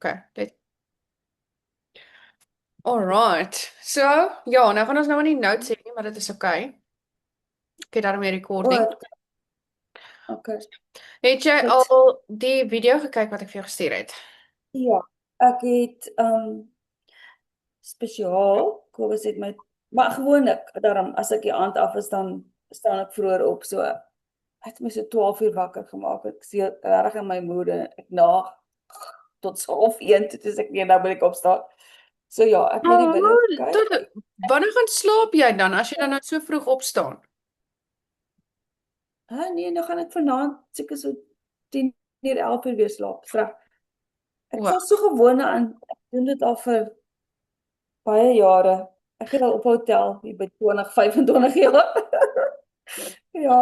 Okay, dit. Alright. So, ja, nou gaan ons nou nie notes sê nie, maar dit is okay. Ek het daarmee recording. O, okay. Het jy Goed. al die video gekyk wat ek vir jou gestuur het? Ja, ek het spesiaal, Kobus het my, maar gewoonlik, daarom as ek die aand af is, dan staan ek vroeër op, so hy het my so 12 uur wakker gemaak. Ek sê regtig in my moede, ek naag tot so of 1 toe ek nie nou moet ek opstaan. So ja, ek het die video Oh, gekyk. wanneer gaan slaap jy dan as jy dan nou so vroeg opstaan? Nee, nou gaan ek vanaand seker so 10 uur 11 uur weer slaap. So, ek O, is al so gewoond aan, ek doen dit al vir baie jare. Ek het al op hotel hier by 20, 25 jaar. Ja,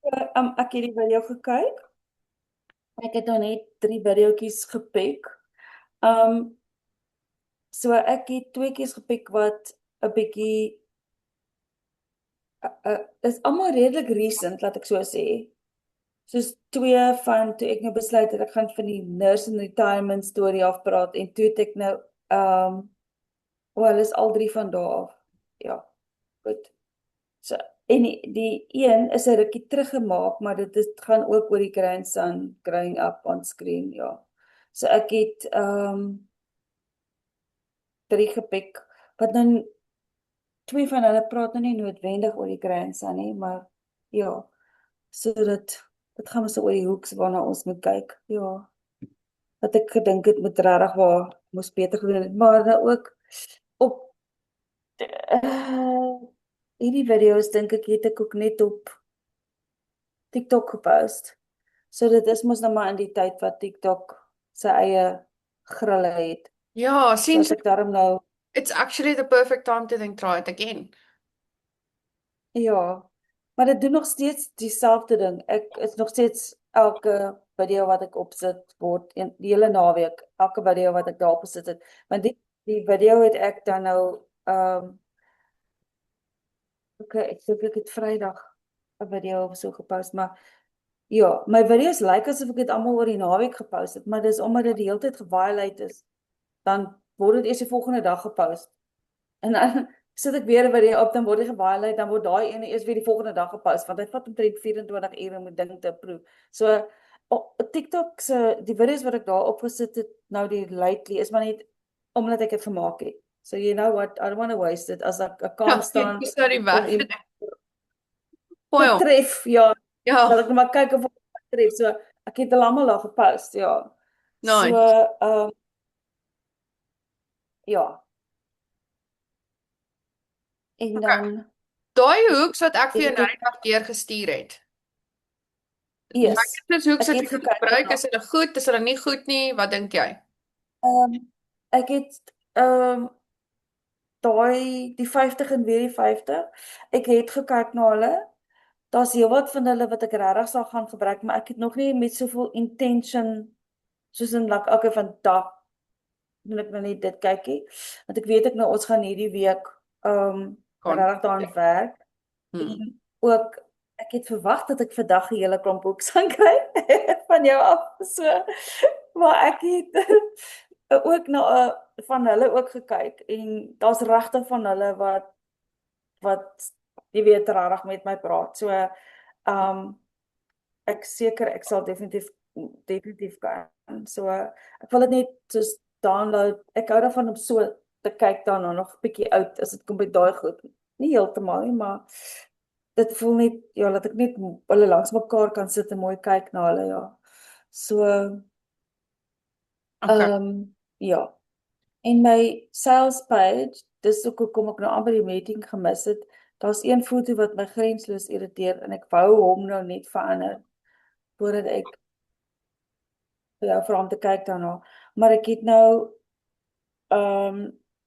ek het die video gekyk. Ek het nou net 3 videoetjies gepik. Um, so ek het 2 keer gepik wat 'n bietjie is almal redelik recent, laat ek so sê. Soos 2 van toe ek nou besluit het ek gaan van die nurse in retirement storie afpraat en toe het ek nou hulle is al 3 van daar af. Ja, goed. So, en die een is 'n rukkie teruggemaak, maar gaan ook oor die grandson growing up on screen, ja. So ek het 3 gepik, wat nou 2 van hulle praat nou nie noodwendig oor die grandson nie, maar ja, so dit gaan ons oor die hoeks waarna ons moet kyk, ja. Wat ek gedink het met regtig waar moes beter gedoen het, maar nou ook op hierdie video's dink ek het ek ook net op TikTok gepost. So dit is mos nou maar in die tyd wat TikTok sy eie grille het. ja, So sien as so, ek daarom nou, it's actually the perfect time to think try it again. ja, maar dit doen nog steeds dieselfde ding. Ek is nog steeds elke video wat ek opsit word die hele naweek, elke video wat ek daar opgesit het. Want die video het ek dan nou okay, ek dink ek het Vrydag 'n video of so gepost, maar ja, my video's lyk asof ek dit almal oor die naweek gepost het, maar dis omdat dit die hele tyd geviolate is, dan word dit eers die volgende dag gepost. En dan sit ek weer 'n video op, dan word dit geviolate, dan word daai ene eers weer die volgende dag gepost, want dit vat omtrent 24 ure om 'n ding te approve. So TikTok se die video's wat ek daar opgesit het nou die lately is maar net omdat ek dit gemaak het. So you know what, I don't want to waste it as ek Ja, kan jy staan kies nou die om weg. iemand Gooi te hom. tref, ja. Ja, Dat ek maar kyk of ek tref. So ek het hulle almal al gepost, ja. So nice. ja, en Okay. dan Daai hoeks wat ek vir het jou nou ek die dag deurgestuur het. eers Watter hoeks ek wat jy het gaan gekyk gebruik? daarna. Is hulle goed? Is hulle nie goed nie? Wat dink jy? Ehm ek het die 50 en weer die 50. Ek het gekyk na hulle. Daar's heelwat van hulle wat ek regtig sal gaan gebruik, maar ek het nog nie met soveel intention soos in like okay vandag doen ek nou net dit kykie. Want ek weet ek nou ons gaan hierdie week Gaan. regtig daaraan werk. Hmm. En ook ek het verwag dat ek vandag 'n hele klomp boeke gaan kry van jou af. So maar ek het ook na van hulle ook gekyk en daar's regtig van hulle wat jy weet regtig met my praat. So ek seker ek sal definitief kan. So ek wil dit net soos download. Ek hou daarvan om so te kyk daarna nog 'n bietjie oud as dit kom by daai goed. Nie heeltemal nie, maar dit voel net ja, dat ek net hulle langs mekaar kan sit en mooi kyk na hulle, ja. So Okay. ja. En my sales page, dis ook hoekom ek nou amper die meeting gemis het. Daar's een foto wat my grensloos irriteer en ek wou hom nou net verander voordat ek ja, vir hom te kyk daarna. Maar ek het nou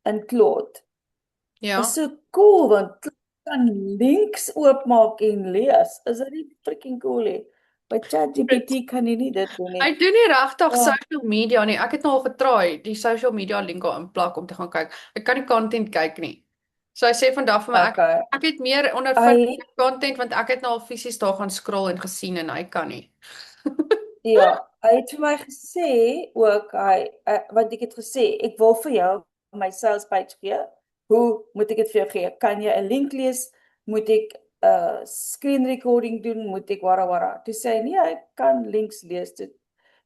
in Claude. Is Ja. so cool want jy kan links oopmaak en lees. Is dit nie freaking cool nie? By ChatGPT kan jy nie dit doen nie. Hy doen nie regtig Ja, social media nie. Ek het nou al getraai die social media link daar inplak om te gaan kyk. Ek kan nie content kyk nie. So hy sê vandag vir my okay. ek het meer ondervinding Hy met content want ek het nou al fisies daar gaan scroll en gesien en hy kan nie. Ja, hy het vir my gesê ook want ek het gesê ek wil vir jou my sales page gee. Hoe moet ek dit vir jou gee? Kan jy 'n link lees? Moet ek 'n screen recording doen? Moet ek wara? Toe sê hy nee, hy kan links lees. Toe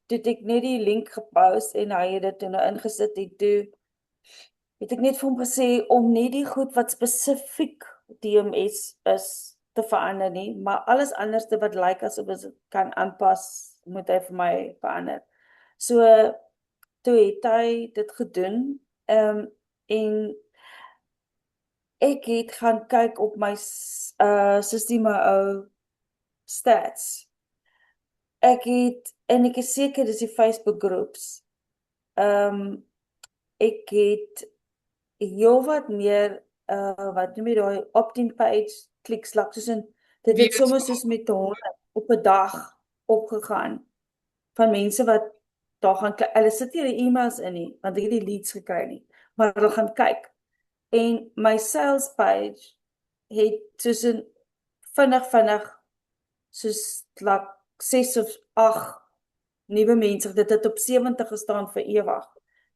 het ek net die link gepost en hy het dit toe nou ingesit en toe het ek net vir hom gesê om nie die goed wat spesifiek DMS is te verander nie, maar alles anderste wat lyk asof dit kan aanpas, moet hy vir my verander. So toe het hy dit gedoen, en ek het gaan kyk op my Systema ou stats. En ek is seker dis die Facebook groups. Um ek het heelwat meer wat noem jy daai opt-in page kliks like soos in dit het Views. sommer soos met 100 op 'n dag opgegaan van mense wat daar gaan kyk. Hulle sit nie die e-mails in nie want ek het die leads gekry nie, maar hulle gaan kyk. En my sales page het soos in vinnig soos like 6 of 8 nuwe mense. Dit het op 70 gestaan vir ewig.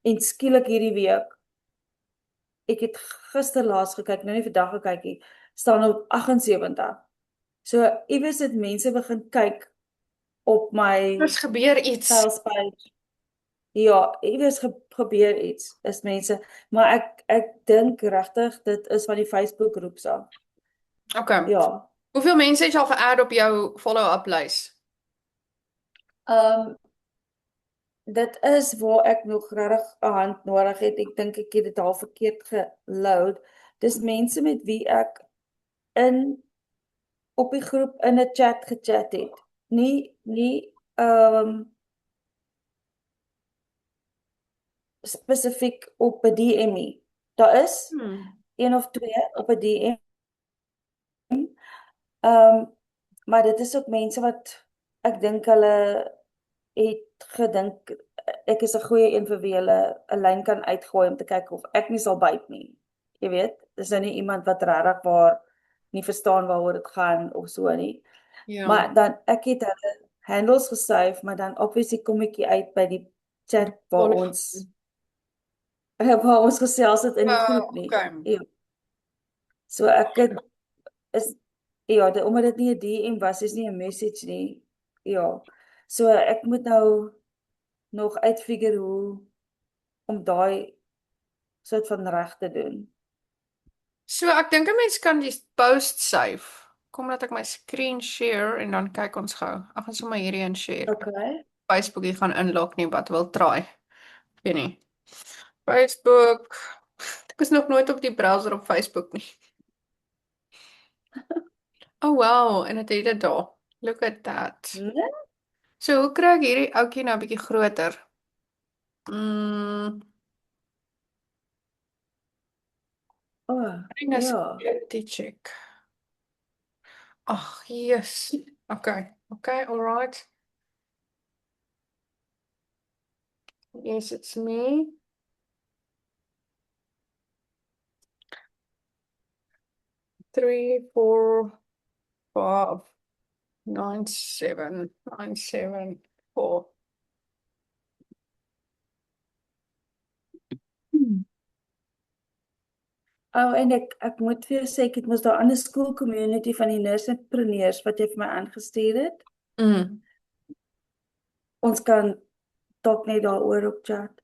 En skielik hierdie week, ek het gister laas gekyk, nou nie vandag gekyk nie, staan op 78. So iewers het mense begin kyk op my Ons gebeur iets. sales page. Ja, iewers gebeur iets, is mense, maar ek dink regtig dit is van die Facebook groeps af. Okay. Ja. Hoeveel mense het jy al ge-add op jou follow-up lys? Dit is waar ek nog regtig 'n hand nodig het. Ek dink ek het dit al verkeerd geload. Dis mense met wie ek op die groep in 'n chat gechat het. Nie spesifiek op 'n DM nie. Daar is een of twee op 'n DM. Maar dit is ook mense wat ek dink hulle het gedink ek is 'n goeie een vir wie hulle 'n lyn kan uitgooi om te kyk of ek nie sal byt nie. Jy weet, dis nou nie iemand wat regtig waar nie verstaan waaroor dit gaan of so nie. Ja. Maar dan ek het hulle handles gesave, maar dan obviously kom ek hier uit by die chat waar ons gesels het in die groep nie. Okay. Ja. So ek het is ja, omdat dit nie 'n DM was, is nie 'n message nie. Ja. So ek moet nou nog uitfigure hoe om daai soort van reg te doen. So ek dink 'n mens kan die post save. Kom laat ek my screen share en dan kyk ons gou. Ek gaan sommer hierdie een share. Okay. Facebook hier gaan inlog nie, wat wil try. Ek weet nie. Facebook. Ek is nog nooit op die browser op Facebook nie. Oh wow, en dit het dit daar. Look at that. Nee? So hoe kry ek hierdie ouetjie nou 'n bietjie groter? Ek is Ja. die check. Ag, yes. Okay, all right. Yes, it's me. Three, 4, 5, 9, 7, 9, 7, 4. En ek moet vir jou sê ek het mos daai ander school community van die nursepreneurs wat jy vir my aangestuur het. Ons kan dalk net daaroor op chat.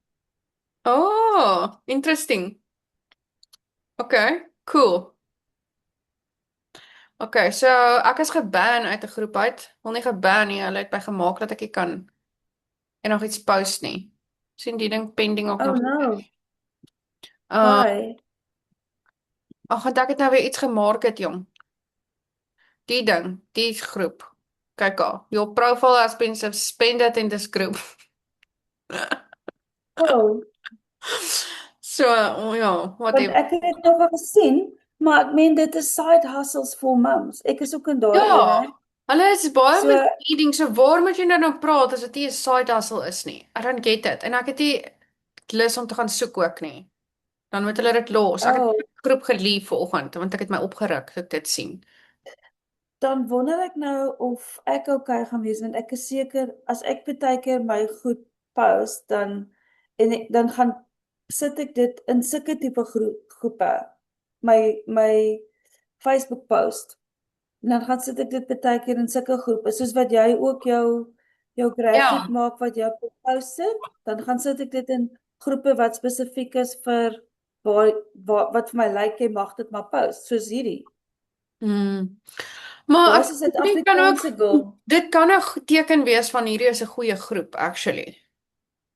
Oh, interesting. Okay, cool. Okay, so ek is geban uit 'n groep uit. Wil nie geban nie, hulle het by gemaak dat ek nie kan en nog iets post nie. Sien die ding pending ook Oh nog. no. Ag, Why? ek het nou weer iets gemarket, jong. Die ding, die groep. Kyk al. Your profile has been suspended in this group. Oh, So, ja, want whatever. ek het dit nog wel gesien, maar ek meen dit is side hustles for mums. Ek is ook in daai Ja, ene. hulle is baie So misleading. So waar moet jy nou praat as dit nie 'n side hustle is nie? I don't get it. En ek het nie lus om te gaan soek ook nie. Dan moet hulle dit los. Ek het die groep geleave vanoggend want ek het my opgeruk toe ek dit sien. dan wonder ek nou of ek okay gaan wees want ek is seker as ek baie keer my goed post dan gaan sit ek dit in sulke tipe groepe my Facebook post en dan gaan sit ek dit baie keer in sulke groepe soos wat jy ook jou graphic Ja. maak wat jy post sit dan gaan sit ek dit in groepe wat spesifiek is vir wat vir my lyk jy mag dit maar post soos hierdie. Hmm. Maar Daai ek is 'n dink dit kan ook Suid-Afrikaanse girl. dit kan 'n teken wees van hierdie is 'n goeie groep actually.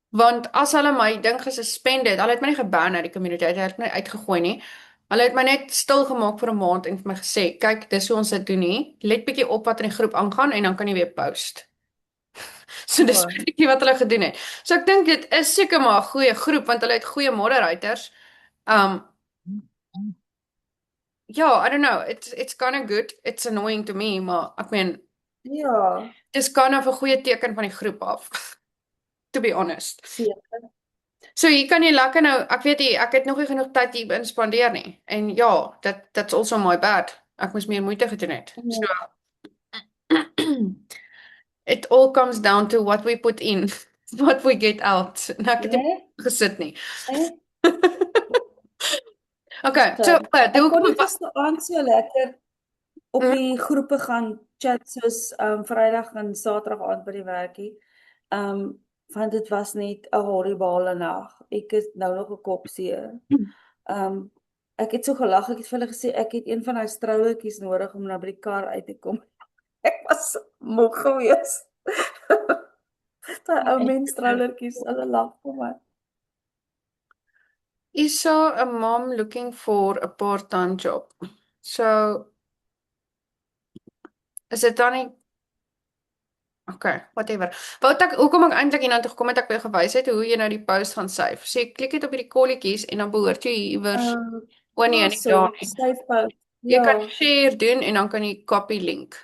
Want as hulle my ding gesuspended, hulle het my nie geban uit die community, hulle het my uitgegooi nie. Hulle het my net stil gemaak vir 'n maand en vir my gesê, "Kyk, dis hoe ons dit doen nie. Let bietjie op wat in die groep aangaan en dan kan jy weer post." So dis O, bietjie wat hulle gedoen het. So ek dink dit is seker maar 'n goeie groep want hulle het goeie moderators. Um ja, I don't know. It's kind of good. It's annoying to me, maar ek meen, ja, dis kind of 'n goeie teken van die groep af, to be honest. seker. So hier kan jy lekker nou, ek weet nie, ek het nog nie genoeg tyd hier inspandeer nie. En ja, that's also my bad. Ek moes meer moeite gedoen het. So Ja, it all comes down to what we put in, what we get out. Nou ek het nie né? gesit nie. Né? Okay, so Stem. Ek kon hoekom nie gisteraand so lekker op mm, die groepe gaan chat soos Vrydag en Saterdag aand by die werkie. Um want dit was net 'n horribale nag. Ek is nou nog 'n kopseer. Um ek het so gelag, ek het vir hulle gesê ek het een van daai strouletjies nodig om nou by die kar uit te kom. Ek was so moeg gewees. Daai ou mens strouletjies, hulle lag vir my. is saw a mom looking for a part-time job. So is dit dan nie okay, whatever. Wat ek hoekom ek eintlik hierna toe gekom het ek wou gewys het hoe jy nou die post gaan save. So jy klik net op hierdie kolletjies en dan behoort jy iewers o nee, nie daar Daarso, nie. save post. Jy Ja, kan share doen en dan kan jy copy link.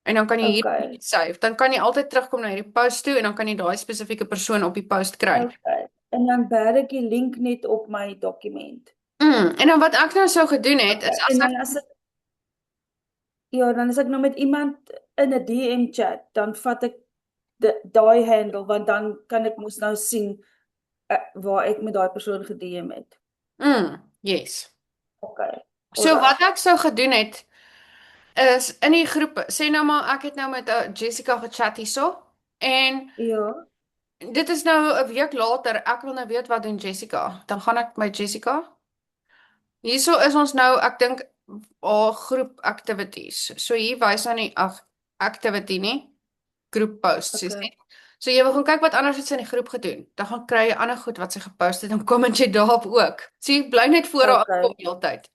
En dan kan jy hier okay. save. Dan kan jy altyd terugkom na hierdie post toe en dan kan jy daai spesifieke persoon op die post kry. Okay. En dan berg ek die link net op my dokument. En dan wat ek nou sou gedoen het Okay. is En as ek dan as ek dan as ek nou met iemand in 'n DM chat, dan vat ek daai handle want dan kan ek mos nou sien waar ek met daai persoon gedm het. yes. Okay. So Alright. wat ek sou gedoen het is in die groepe, sê nou maar ek het nou met Jessica gechat hierso en Ja. dit is nou 'n week later, ek wil nou weet wat doen Jessica. Dan gaan ek met Jessica. Hierso is ons nou, ek dink haar groep activities. So hier wys dan nie activity nie, groep posts, jy Okay. sien. So jy wil gaan kyk wat anders het sy in die groep gedoen. Dan gaan kry jy ander goed wat sy gepost het en comment jy daarop ook. So jy bly net voor haar Okay. op die hele tyd.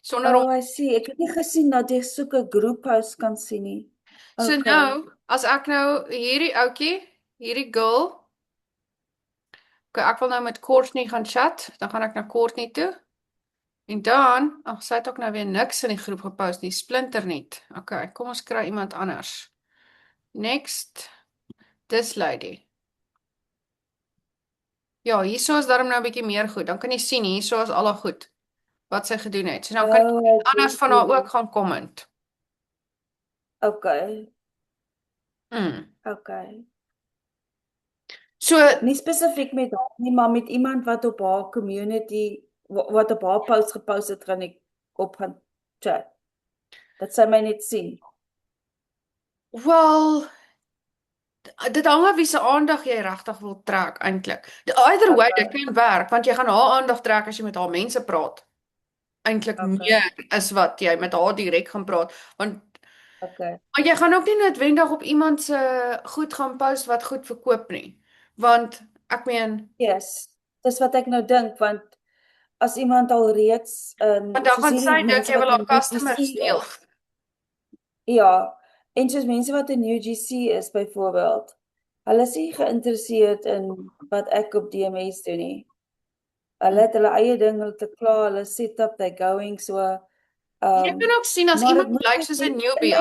Sonder om Oh, I see. Ek het nie gesien dat jy soeke groep posts kan sien nie. So Okay. nou, as ek nou hierdie ouetjie, hierdie girl, okay, ek wil nou met Courtney gaan chat, dan gaan ek na Courtney toe. En dan, ag, sy het ook nou weer niks in die groep gepost nie, splinternuut. Okay, kom ons kry iemand anders. Next, this lady. Ja, hierso is daarom nou 'n bietjie meer goed. Dan kan jy sien hierso is al haar goed wat sy gedoen het. So dan kan Oh, jy I anders van haar see. ook gaan comment. Okay. Mm. Okay. So Nie spesifiek met haar nie, maar met iemand wat op haar community wat op haar post gepost het, gaan ek op gaan chat. Dat sy my net sien. well, dit hang af wie se aandag jy regtig wil trek eintlik. Either way, dit Okay. kan werk want jy gaan haar aandag trek as jy met haar mense praat. Eintlik Okay. meer is wat jy met haar direk gaan praat want Okay. maar jy gaan ook nie noodwendig op iemand se goed gaan post wat goed verkoop nie. Want ek meen, Yes. Dis wat ek nou dink want as iemand al reeds want dan soos gaan sy hierdie dink mense jy wat wil haar in customers UGC steel. is. Ja, en soos mense wat in UGC is byvoorbeeld. Hulle is nie geïnteresseerd in wat ek op DMS doen nie. Hulle het hulle eie ding, hulle te klaar, hulle set up, they going so Jy kan ook sien as maar dit iemand moet lyk net soos 'n net newbie,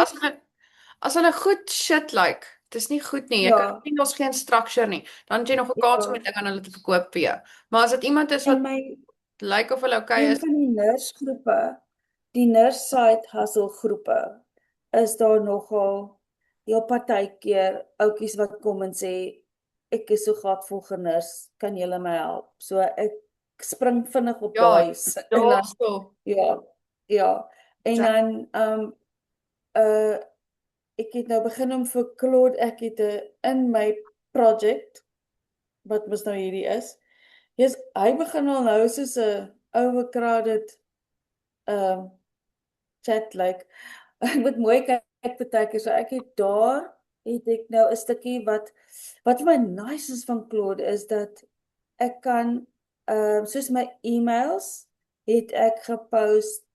as hulle goed shit lyk, dis nie goed nie. Jy kan ja, sien daar's geen structure nie. Dan het jy nog 'n kans om ja. die ding aan hulle te verkoop vir jou. Maar as dit iemand is En wat my lyk of hulle okay een is, van die nursgroepe die nurse side hustle groepe is daar nogal heel partykeer ouetjies wat kom en sê ek is so gatvol genus, kan julle my help? So ek spring vinnig op Ja, daai en dan daarso. ja, ja. En Ja. dan uh ek het nou begin om vir Claude, ek het in my project wat mos nou hierdie is. Yes, hy begin al nou soos 'n oue crowded chat like ek moet mooi kyk partykeer. So ek het daar het ek nou 'n stukkie wat vir my nice is van Claude is dat ek kan soos my e-mails het ek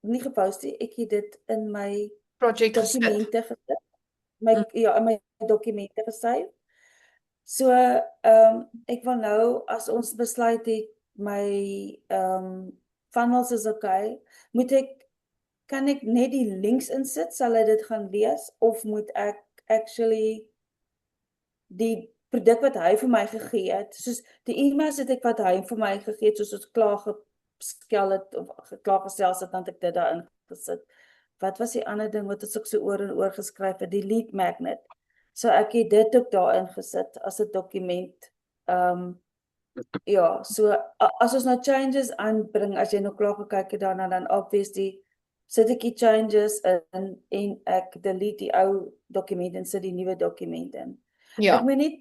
nie gepost nie, ek het dit in my Project gesit. dokumente gesit. Mm. Ja, in my dokumente gesave. So ek wil nou as ons besluit het my funnels is okay, kan ek net die links insit, sal hy dit gaan lees of moet ek actually die produk wat hy vir my gegee het, soos die e-mails het ek wat hy vir my gegee het, soos ons klaar geskel het of klaar gesels het, dan het ek dit daarin gesit. Wat was die ander ding wat ek so oor en oor geskryf het, die lead magnet. So ek het dit ook daarin gesit as 'n dokument. Ja, so as ons nou changes aanbring, as jy nou klaar gekyk het daarna, dan obviously sit ek die changes in en ek delete die ou dokument en sit die nuwe dokument in. Ja. Ek moet net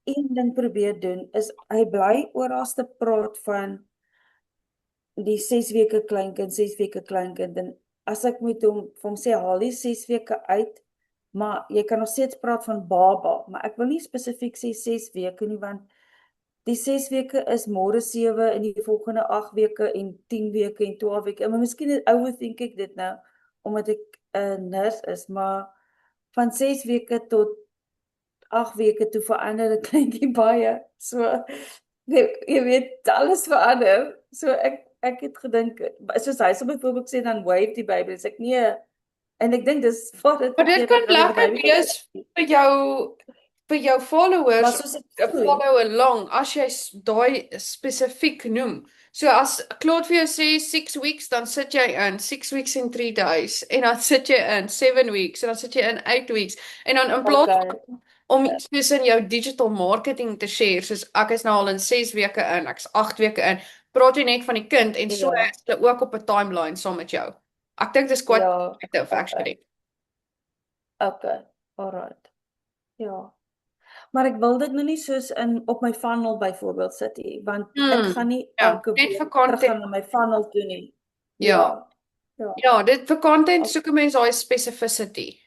een ding probeer doen, is hy bly oralste praat van die 6 weke kleinkind, 6 weke kleinkind, en as ek moet vir hom sê, haal die 6 weke uit, maar jy kan nog steeds praat van baba, maar ek wil nie spesifiek sê 6 weke nie, want die 6 weke is môre 7 en die volgende 8 weke en 10 weke en 12 weke, maar miskien overthink ek dit nou, omdat ek 'n nurse is, maar van 6 weke tot 8 weke toe verander 'n kleintjie baie, so, jy weet, alles verander, so ek het gedink, soos hy so byvoorbeeld sê, dan wave die baby, sê ek nee, en ek dink dis wat dit Maar dit beteken, kan dat die lekker baby wees vir jou maar followers soos ek voel, follow along as jy daai spesifiek noem. So as Claude vir jou sê 6 weeks, dan sit jy in 6 weeks and 3 days en dan sit jy in 7 weeks en dan sit jy in 8 weeks en dan in plaas okay, om soos in jou digital marketing te share, soos ek is nou al in 6 weke in, ek's 8 weke in, praat jy net van die kind en so ja, is hulle ook op 'n timeline saam met jou. Ek dink dis quite ja, effective okay, actually. alright, ja. Maar ek wil dit nou nie soos op my funnel byvoorbeeld sit nie, want ek gaan nie Ja, elke net week vir terug gaan content. na my funnel toe nie. Ja. Ja, ja, Ja, dit vir content o- soek 'n mens daai specificity.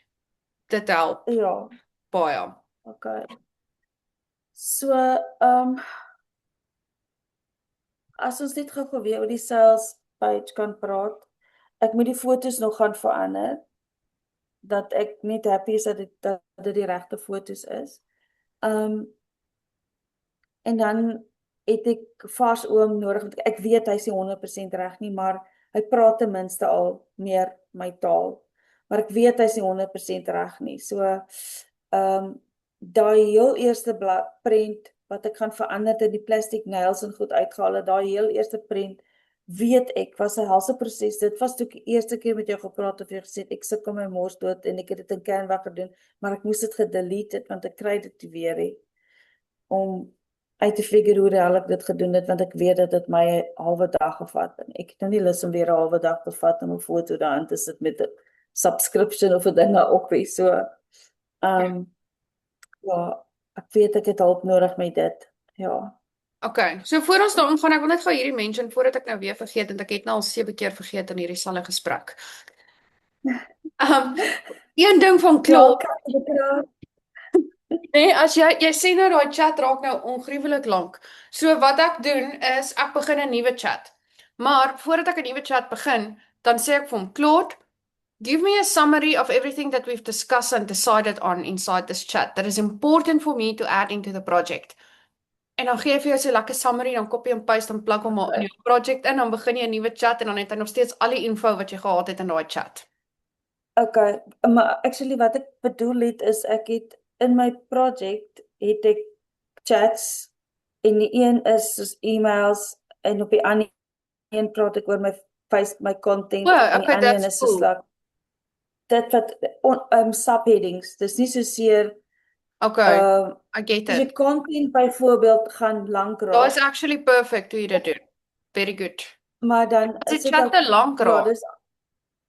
Dit help ja, baie. okay. So, as ons net gou weer oor die sales page kan praat, ek moet die fotos nog gaan verander, dat ek net happy is dat dit die regte fotos is. En dan het ek vars oom nodig, want ek weet hy is nie 100% reg nie, maar hy praat ten minste al meer my taal. Maar ek weet hy is nie 100% reg nie. So, daai heel eerste prent wat ek gaan verander het, die plastic nails en goed uitgehaal het, daai heel eerste prent, weet ek, was 'n helse proses. Dit was toe ek die eerste keer met jou gepraat of jy gesê ek sukkel my mors dood en ek het dit in Canva gedoen, maar ek moes dit gedelete het want ek kry dit nie weer nie om uit te figure hoe hel ek dit gedoen het, want ek weet dat dit my 'n halwe dag gevat het. Ek het nou nie lus om weer 'n halwe dag te vat om 'n foto daarin te sit met 'n subscription of 'n ding op wie so. Ja, ek weet ek het hulp nodig met dit. Ja. Okay, so voor ons daaraan gaan, ek wil net gou hierdie mention voordat ek nou weer vergeet en ek het nou al 7 keer vergeet in hierdie selfe gesprek. Um een ding van Ja, Claude, kan nee, as jy sien nou daai chat raak nou ongruwelik lank. So wat ek doen is ek begin 'n nuwe chat. Maar voordat ek 'n nuwe chat begin, dan sê ek vir hom, Claude, give me a summary of everything that we've discussed and decided on inside this chat that is important for me to add into the project. En dan gee hy vir jou so 'n lekker summary, dan copy en paste en plak hom maar in jou project in, dan begin jy 'n nuwe chat en dan het hy nog steeds al die info wat jy gehad het in daai chat. Okay, maar actually wat ek bedoel het is ek het in my project het ek chats en die een is soos e-mails en op die ander een praat ek oor my my content O, en die okay, ander een that's is soos cool. like dit wat subheadings. Dis nie soseer Okay, uh I get as jy it. content byvoorbeeld gaan lank That is raak, actually perfect hoe jy dit doen. Very good. maar dan As is die dit chat te ook lank ja, raak,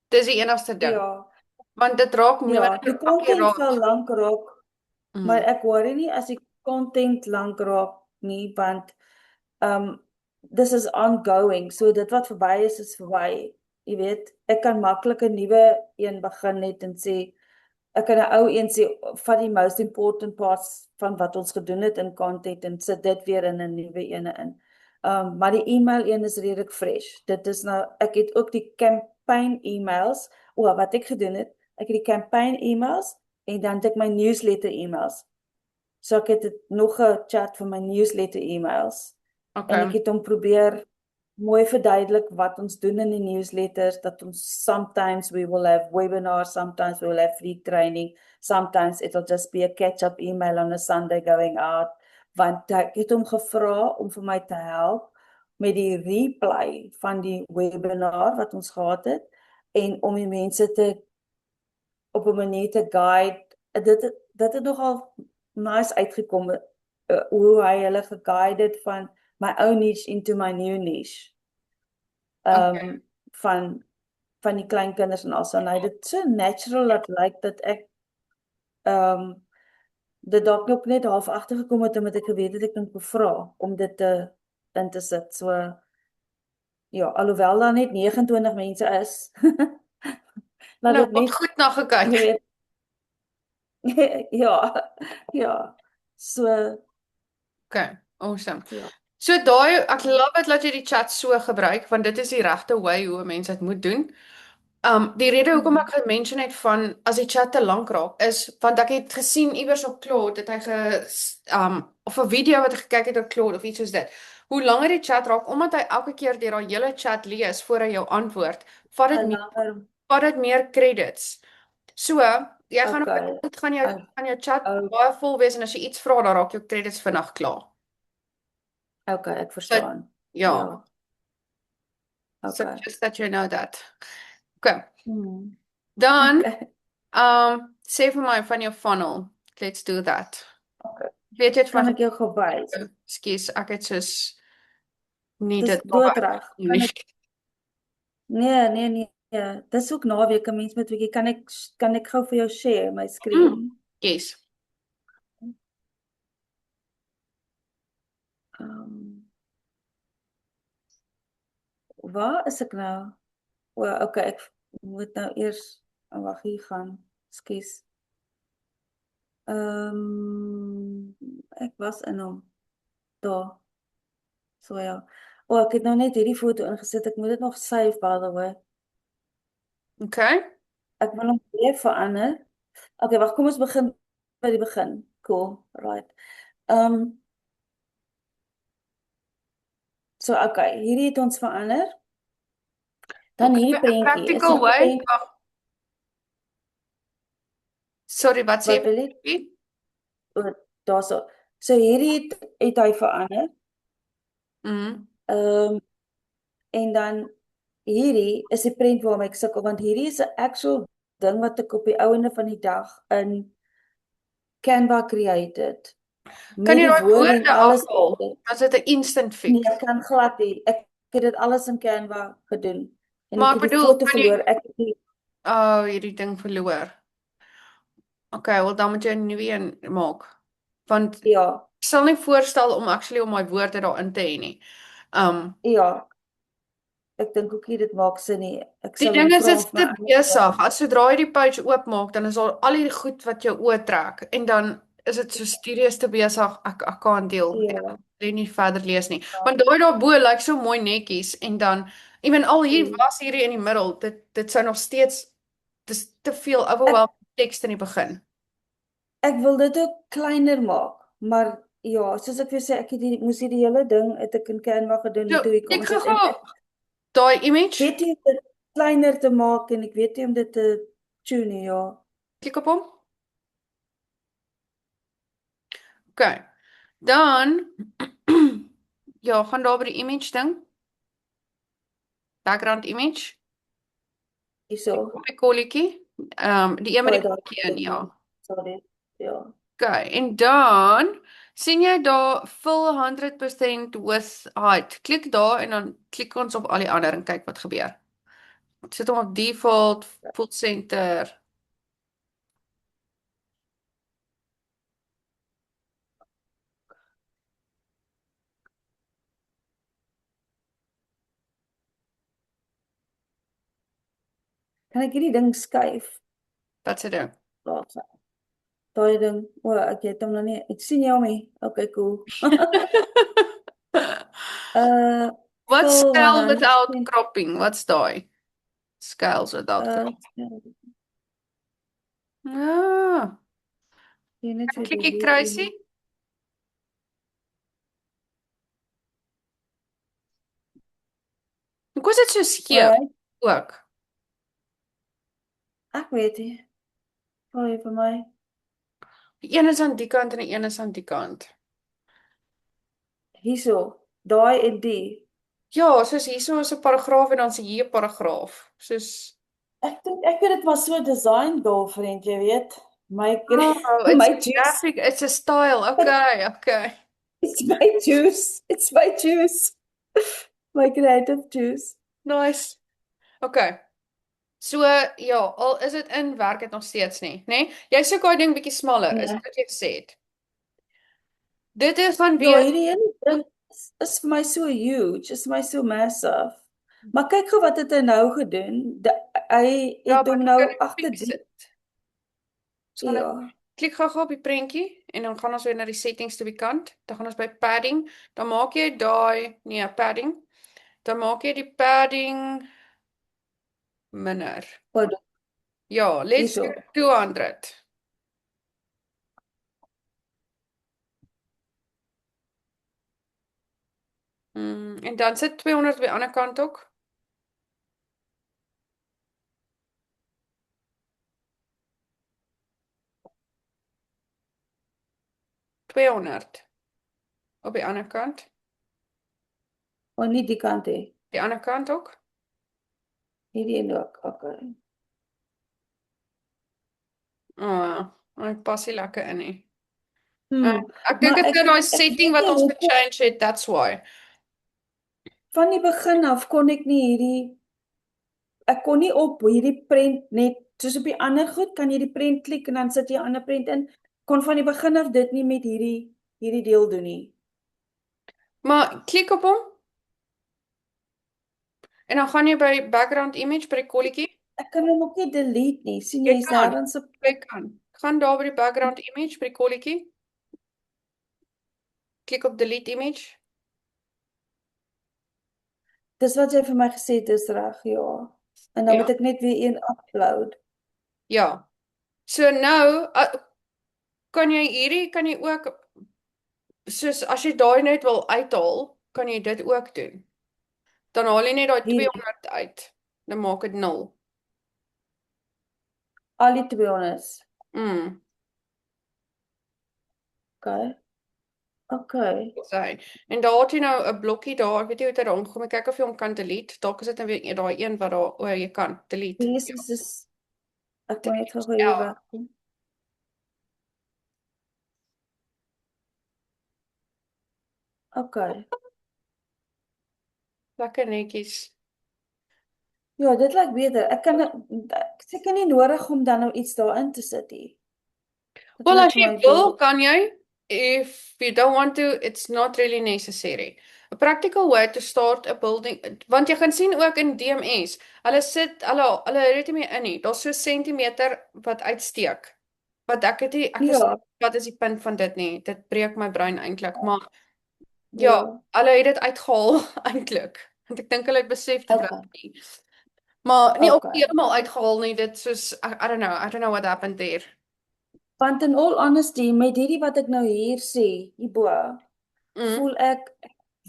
dis die enigste ding. ja, Want dit raak ja, meer die content sal akkuraat. lank raak, maar Mm. ek worry nie as die content lank raak nie, want um dis is ongoing. So dit wat verby is verby. Jy weet, ek kan maklik 'n nuwe een begin net en sê ek kan 'n ou een sê vat die most important parts van wat ons gedoen het in content en sit dit weer in 'n nuwe ene in. Maar die e-mail een is redelik fresh. Dit is nou ek het ook die campaign e-mails. Wat ek gedoen het, ek het die campaign e-mails en dan het ek my newsletter e-mails. So ek het nog 'n chat vir my newsletter e-mails en ek Okay. het hom probeer mooi verduidelik wat ons doen in die newsletters, dat ons sometimes we will have webinars, sometimes we will have free training, sometimes it'll just be a catch-up email on a Sunday going out, want ek het hom gevra om vir my te help met die replay van die webinar wat ons gehad het en om die mense te op 'n manier te guide. Dit het nogal nice uitgekom hoe hy hulle geguide het van my own niche into my new niche. Okay. Van die klein kinders en also en hy het dit so natural dat lyk dat ek dit dalk ook net half agtergekom het omdat ek geweet het ek moet bevra om dit in te sit. So ja, alhoewel daar net 29 mense is, laat Nou, dit word net goed na jy gekyk. weet ja, ja. So Okay, awesome. ja. So daai, ek love dit dat jy die chat so gebruik, want dit is die regte way hoe 'n mens dit moet doen. Die rede hoekom ek gemention het van as die chat te lank raak is want ek het gesien iewers op Claude dat hy of 'n video wat ek gekyk het op Claude of iets soos dit. Hoe langer die chat raak, omdat hy elke keer deur daai hele chat lees voor hy jou antwoord, En langer vat dit meer credits. So, jy gaan op okay. dit gaan jou chat Oh, baie vol wees en as jy iets vra, dan raak jou credits vinnig klaar. okay, ek So, verstaan. ja, Ja, so okay. just that you know that. Okay. Hmm. Dan Okay. sê vir my van jou funnel. Let's do that. Okay. Weet jy het Kan van ek jou gou wys? Ekskuus, ek het soos nie Dis dit doodreg. Kan nie. ek nee, nee, nee. Nee. Dis ook naweek 'n mens met bietjie kan ek gou vir jou share my skerm. Yes. Ehm waar is ek nou? Okay, ek moet nou eers wag hier gaan. Skus. Ek was in hom. Daar. So ja. Ek het nou net hierdie foto ingesit. Ek moet dit nog save by the way. Okay. Ek wil hom weer verander. Okay, wag, kom ons begin by die begin. Cool. Right. So okay, hierdie het ons verander. Dan Okay, hierdie 'n prentjie. Is practical hierdie way. prent Wag. Sorry, wat sê wat wil jy? jy? Daarso. So hierdie het hy verander. Mhm. En dan hierdie is die prent waarmee ek sukkel want hierdie is 'n actual ding wat ek op die ouende van die dag in Canva created Kan met jy die daai woorde en woorde alles afhaal? daarin. Dan is dit 'n instant Nee, fix. ek kan glad nie. Ek het dit alles in Canva gedoen en ek Maar het ek die bedoel, foto kan jy verloor. Ek het die hierdie ding verloor. Okay, wel dan moet jy 'n nuwe een maak. Want ek ja, sal nie voorstel om actually om my woorde daarin te hê nie. ja, ek dink ook nie dit maak sin nie. Ek Die sal hom ding is vra dit's of my te ander besig. As sodra jy die page oopmaak, dan is daar al hierdie goed wat jou oë trek en dan is dit so studies te besig. Ek kan deel. Ek ja, wil nie verder lees nie. ja, Want daai daarbo lyk so mooi netjies en dan ewen al hier ja. was hierdie in die middel. Dit sou nog steeds dis te veel Ek overwhelming teks in die begin. ek wil dit ook kleiner maak, maar ja, soos ek weer sê, ek het moes hierdie hele ding het ek in Canva gedoen So, en toe ek kom ek dit en gou ek daai image, weet nie om dit kleiner te maak en ek weet nie om dit te tune nie, ja. klik op hom. Okay. Dan ja, gaan daar by die image ding. background image. Hierso. Op die kolletjie. Die een met Oh, die daar. kolletjie in, ja. Sorry. Ja. Okay, en dan sien jy daar fill 100% with height. Klik daar en dan klik ons op al die ander en kyk wat gebeur. Sit hom op default, full center. Kan ek hierdie ding skuif? Wat se ding? Laat sy. Daai ding. O, ek het hom nog nie. Ek sien jou mee. Okay, cool. Uh, What's full scale without 100%. cropping? What's daai? Scales without cropping. Ah, Jy net vir klik ek delete kruisie. hierdie. Hoekom is dit so skeef Alright, ook? ek weet nie. Sorry vir my. Die een is aan die kant en die een is aan die kant. Hierso. Daai en die. Ja, soos hierso is 'n paragraaf en dan is hier 'n paragraaf. Soos Ek weet dit was so design girlfriend, jy weet. My oh, it's my a juice. graphic, it's a style. Okay, okay. It's my juice. It's my juice. My creative juice. Nice. Okay. So ja, al is dit in werk dit nog steeds nie, né? Jy soek daai ding bietjie smaller, is Nee. dit wat jy gesê het? Dit is gaan Ja, weer hierdie een ding is vir my so huge, is vir my so massive. Maar kyk gou wat het hy nou gedoen. Hy ja, het maar hom jy nou kan dit agter fix die it. Ons gaan ja. klik gou-gou op die prentjie en dan gaan ons weer na die settings toe die kant. Dan gaan ons by padding, dan maak jy daai nee, padding. Dan maak jy die padding minder. Wat Ja, let's do hierso. 200. En dan sit 200 by die ander kant ook. $200 op die ander kant. Oh, nie die kant hê. Die ander kant ook. Hierdie een ook. Okay. Ek pas nie lekker in nie. Hmm. Ek dink Maar dit is daai setting weet wat nie ons hoekom gechange het, that's why. van die begin af kon ek nie ek kon nie op hierdie prent net soos op die ander goed kan jy die prent klik en dan sit jy 'n ander prent in. Kon van die begin af dit nie met hierdie deel doen nie. Maar klik op hom en dan gaan jy by background image by die kolletjie. Ek kan hom ook nie delete nie. sien Jy jy, is kan. nêrens 'n Klik aan. Gaan daar by die background image by die kolletjie. Klik op delete image. Dis wat jy vir my gesê het, dis reg, ja. En dan Ja. moet ek net weer een upload. Ja. So nou kan jy ook soos as jy daai net wil uithaal, kan jy dit ook doen. Dan haal jy net daai Hierdie, 200 uit. Dan maak dit 0. al die 200. Okay. Okay. Sy. En daar het jy nou 'n blokkie daar. Ek weet nie hoe dit daar omgaan. Kyk of jy hom kan delete. Dalk is dit nou weer daai een wat daar o, jy kan delete. Jesus is ek moet net Delete. gou hier weg. Okay. Lekker netjies. Ja, dit lyk beter. Ek kan ek seker nie nodig om dan nou iets daarin te sit nie. Dit Well, lyk as vir jy my wil, beter. kan jy. If you don't want to, it's not really necessary. A practical way to start a building, want jy gaan sien ook in DMS, hulle het nie meer in nie. Daar's so 'n sentimeter wat uitsteek. Wat ek het nie, ek verstaan Ja, nie wat is die punt van dit nie. Dit breek my brein eintlik, maar ja, ja. hulle het dit uitgehaal eintlik. Want ek dink hulle het besef dit Okay. werk nie. Maar nie op Okay. heeltemal uitgehaal nie. Dit soos I don't know what happened there. Want in all honesty, met hierdie wat ek nou hier sê, hierbo, voel ek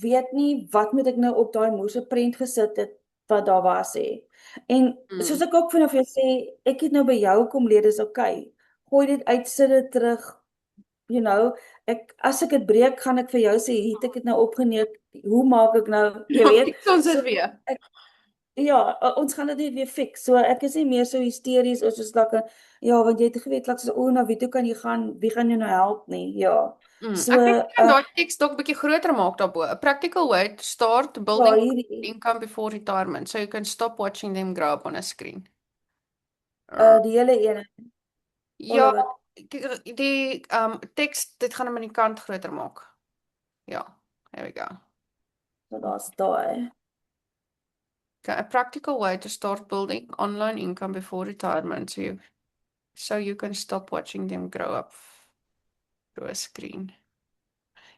weet nie wat moet ek nou op daai moerse prent gesit het wat daar was hè. En soos ek ook vanaf jou sê, ek het nou by jou kom leer, dis okay. Gooi dit uit, sit dit terug. You know, as ek dit breek, gaan ek vir jou sê, hier het ek dit nou opgeneem. Hoe maak ek nou, jy weet? Ons So dit weer. Ja, ons gaan dit net weer fix. So ek is nie meer so hysteries of soos like, ja, want jy het geweet like so, nou wie toe kan jy gaan, wie gaan jou nou help nie? Ja. So Ek dink jy kan daai teks dalk bietjie groter maak daarbo. A practical way to start ja, building hierdie income before retirement, so you can stop watching them grow up on a screen. die hele ene, all Ja, of it. die teks, dit gaan hom aan die kant groter maak. Ja, there we go. So daar's daai. Okay, a practical way to start building online income before retirement, so you can stop watching them grow up through a screen.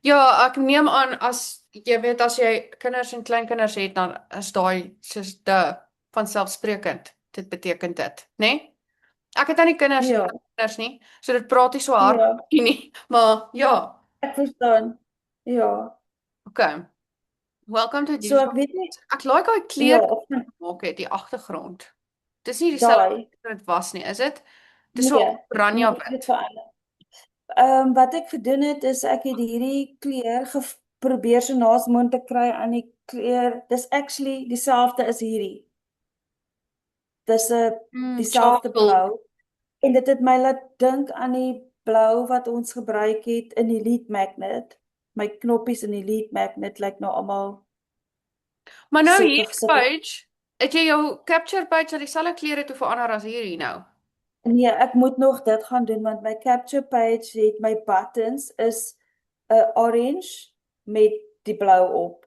Ja, ek neem aan as jy weet as jy kinders en kleinkinders het, dan is daai soos vanselfsprekend. Dit beteken dit, né? Nee? Ek het aan die kinders Ja, nie, so dit praat nie so hard ja, nie, maar ja. ek verstaan. Ja. Okay. Welcome to So digital. ek weet nie, Ek like daai ja, kleur of maak het die agtergrond. Dis nie dieselfde daai. wat dit was nie, is dit? Dis so Nee, oranje nee, ek het wit. dit verander. Wat ek gedoen het is ek het hierdie kleur probeer so naas moontlik kry aan die kleur. Dis actually dieselfde as hierdie. Dis 'n dieselfde Charcoal. blou en dit het my laat dink aan die blou wat ons gebruik het in die lead magnet. My knoppies in die lead magnet lyk nou almal Maar nou sulke hierdie sulke. page, het jy jou capture page al dieselfde kleure toe verander as hierdie nou? Nee, ek moet nog dit gaan doen want my capture page het my buttons is 'n orange met die blou op.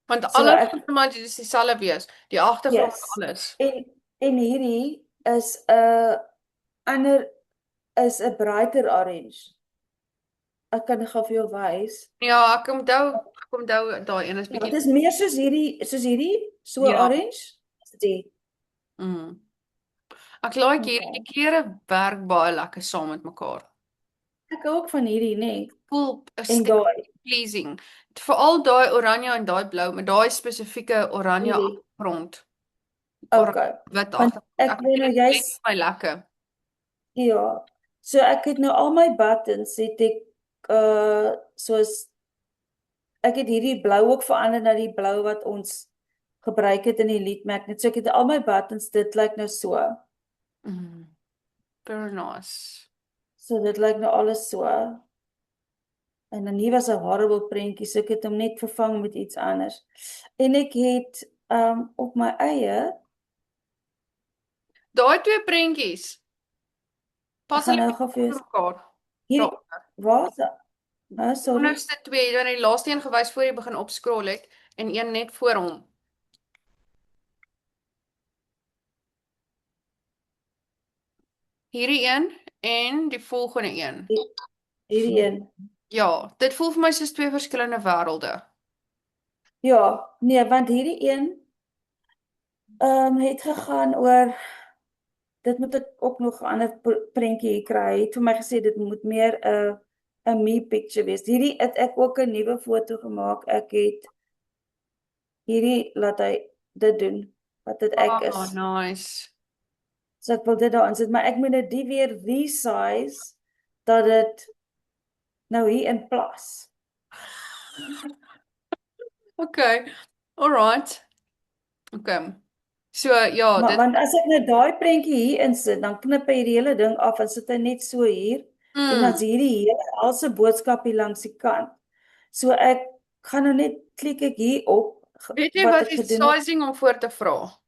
Want So alles ek moet maar dis dieselfde wees. Die agtergrond yes. alles. En hierdie is 'n ander is 'n brighter orange. Ek kan dit gou vir jou wys. Ja, ek onthou daai een is Ja, dit bietjie is meer soos hierdie, so ja. orange. Is dit? Mm. Ek like hierdie Okay. die kleure werk baie lekker saam met mekaar. Ek hou ook van hierdie, nê. Voel En aesthetic daai, pleasing. Veral daai oranje en daai blou met daai spesifieke oranje hierdie. agtergrond. Oranje Okay. wit Want agtergrond. ek Ek weet nou vind dit jy's net my lekker. ja. So ek het nou al my buttons het ek soos ek het hierdie blou ook verander na die blou wat ons gebruik het in die lead magnet. So ek het al my buttons, dit lyk nou so. Mm. Very nice. So dit lyk nou alles so. En dan hier was 'n horrible prentjie, so ek het hom net vervang met iets anders. En ek het op my eie, Daai twee prentjies ek pas gaan hulle nou gou bietjie vir jou onder mekaar. hierdie Daar. waar is dit? Die Sorry. onderste twee, jy het die laaste een gewys voor jy begin opscroll het en een net voor hom. Hierdie een en die volgende een. Hierdie een. Ja, dit voel vir my soos twee verskillende wêrelde. Ja, nee, want hierdie een het gegaan oor dit moet ek ook nog 'n ander prentjie hier kry. Hy het vir my gesê dit moet meer 'n me picture wees. Hierdie het ek ook 'n nuwe foto gemaak. Ek het hierdie laat hy dit doen wat dit ek Oh, is. nice. So ek wil dit daarin sit, maar ek moet dit die weer resize dat dit nou hier in plas. Okay. Alright. Okay. So ja, Maar dit want as ek nou daai prentjie hier insit, dan knip hy die hele ding af en sit hy net so hier en dan is hierdie hele alse boodskap hier langs die kant. So ek gaan nou net klik ek hier op weet jy wat wat ek die gedoen het. sizing om voor te vra?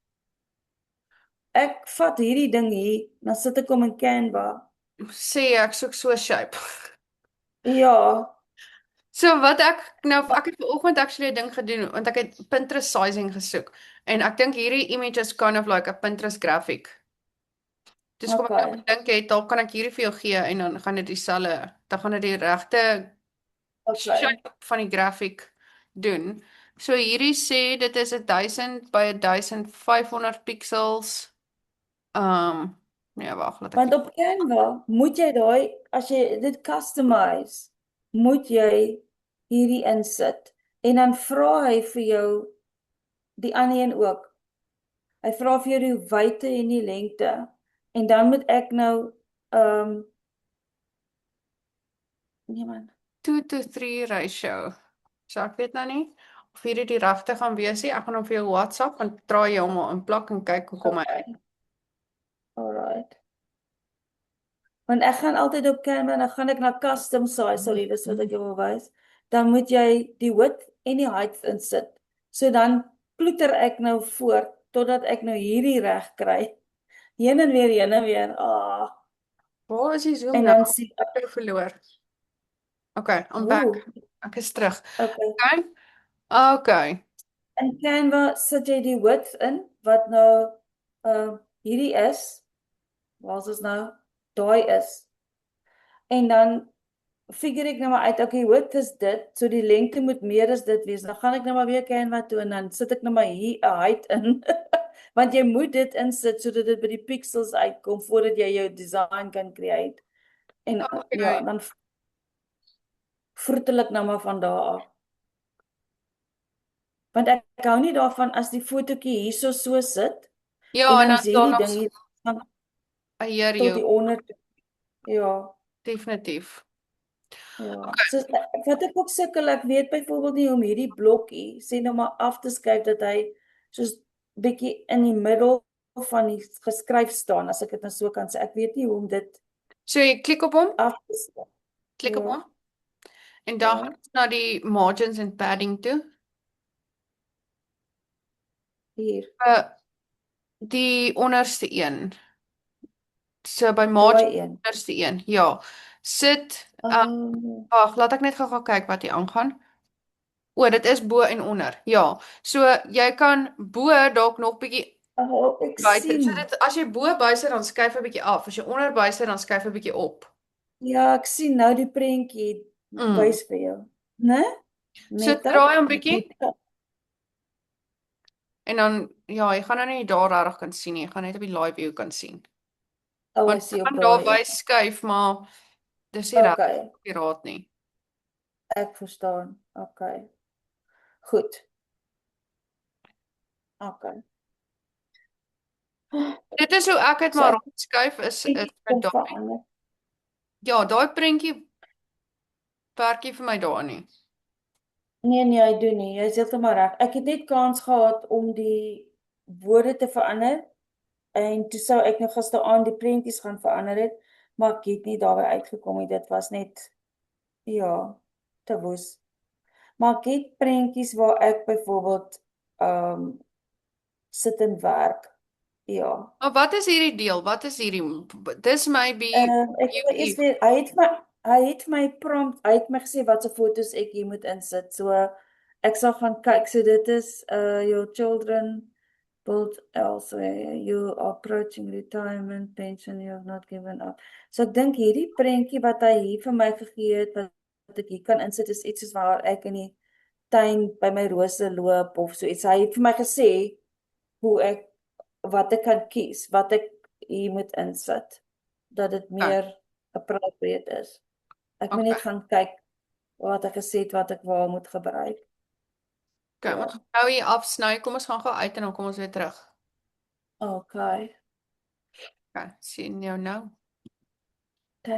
Ek vat hierdie ding hier, dan sit ek hom in Canva. Sê ek soek so 'n shape. Ja, So wat ek het vanoggend actually 'n ding gedoen want ek het Pinterest sizing gesoek en ek dink hierdie image is kind of like a Pinterest graphic. Dis kom ek nou okay. gedink het, dalk kan ek hierdie vir jou gee en dan gaan dit dieselfde, dan gaan dit die regte Okay. shape van die graphic doen. So hierdie sê dit is 1000 by 1500 pixels. Nee, wag, laat ek Want op Canva moet jy daai as jy dit customize, moet jy hierdie insit en dan vra hy vir jou die ander een ook. Hy vra vir jou die wyte en die lengte en dan moet ek nou nee man. 2 to 3 ratio. So ek weet nou nie of hierdie die regte gaan wees nie. Ek gaan hom vir jou WhatsApp en draai jy hom in plak en kyk hoe kom hy uit. Okay. Alright. Want ek gaan altyd op Canva en dan gaan ek na custom size, sorry, dis wat ek jou wil wys. Dan moet jy die width en die height insit. So dan ploeter ek nou voort totdat ek nou hierdie reg kry. Heen en weer, heen en weer. Ah, Waar is die Zoom en nou? dan sien Ek het jou verloor. Okay, I'm ooh, back. Ek is terug. okay. Okay. Okay. In Canva sit jy die width in wat nou hierdie is. Waar is ons nou? Daai is. En dan figure ek nou maar uit, okay, width is dit, so die lengte moet meer as dit wees. Dan gaan ek nou maar weer Canva toe en dan sit ek nou maar hier 'n height in. Want jy moet dit insit sodat dit by die pixels uitkom voordat jy jou design kan create. En ja, Okay. dan vroetel ek nou maar van daar af. Want ek hou nie daarvan as die fotootjie hierso so sit Ja, en en dan dan sê daar die nog ding hier van I hear tot you. die onder. Ja. Definitief. Ja, so wat ek ook sukkel, ek weet byvoorbeeld nie hoe om hierdie blokkie sê nou maar af te skryf dat hy soos bietjie in die middel van die geskryf staan, as ek dit nou so kan sê. Ek weet nie hoe om dit So jy klik op hom, af te skryf. klik op Ja, hom en dan gaan ja, ons na die margins en padding toe. hier, Die onderste een. So by daai margin een. onderste een. Ja. Sit Oh, laat ek net gou kyk wat hier aangaan. O, dit is bo en onder. Ja. So jy kan bo dalk nog bietjie oh, ek buite. So sien. dit as jy bo buister dan skuif 'n bietjie af. As jy onder buister dan skuif 'n bietjie op. Ja, ek sien nou die prentjie Mm. wys vir jou, né? So Netta? draai hom bietjie Netta. en dan ja, jy gaan nou nie daar regtig kan sien nie. Jy gaan net op die live view kan sien. Oh, Want ek jy sien op kan daar daai een. wys skuif, maar dis nie regtig Okay, op die raad nie. ek verstaan. Okay. Goed. Okay. Dit is hoe ek dit So maar ek rondskuif is bietjie met kom daai. verander. Ja, daai prentjie werkie vir my daar nie. Nee, hy doen nie. Jy's heeltemal reg. Ek het net kans gehad om die woorde te verander en toe sou ek nou gisteraand die prentjies gaan verander het, maar ek het nie daarby uitgekom nie. Dit was net ja, te woes. Maar ek het prentjies waar ek byvoorbeeld sit en werk. Ja. Maar wat is hierdie deel? Wat is hierdie dis maybe Ek wil eers UE. weer hy het my prompt, hy het my gesê wat se fotos ek hier moet insit. So ek sal gaan kyk. So dit is your children build elsewhere. You are approaching retirement pension, you have not given up. So ek dink hierdie prentjie wat hy hier vir my gegee het wat ek hier kan insit is iets soos waar ek in die tuin by my rose loop of so iets. Hy het vir my gesê hoe ek wat ek kan kies, wat ek hier moet insit, dat dit Okay, meer appropriate is. Ek moet net okay. gaan kyk wat ek gesê het wat ek waar moet gebruik. Okay, Ja. ons gaan nou hier afsny. Kom ons gaan gou uit en dan kom ons weer terug. Okay. Okay, sien jou nou.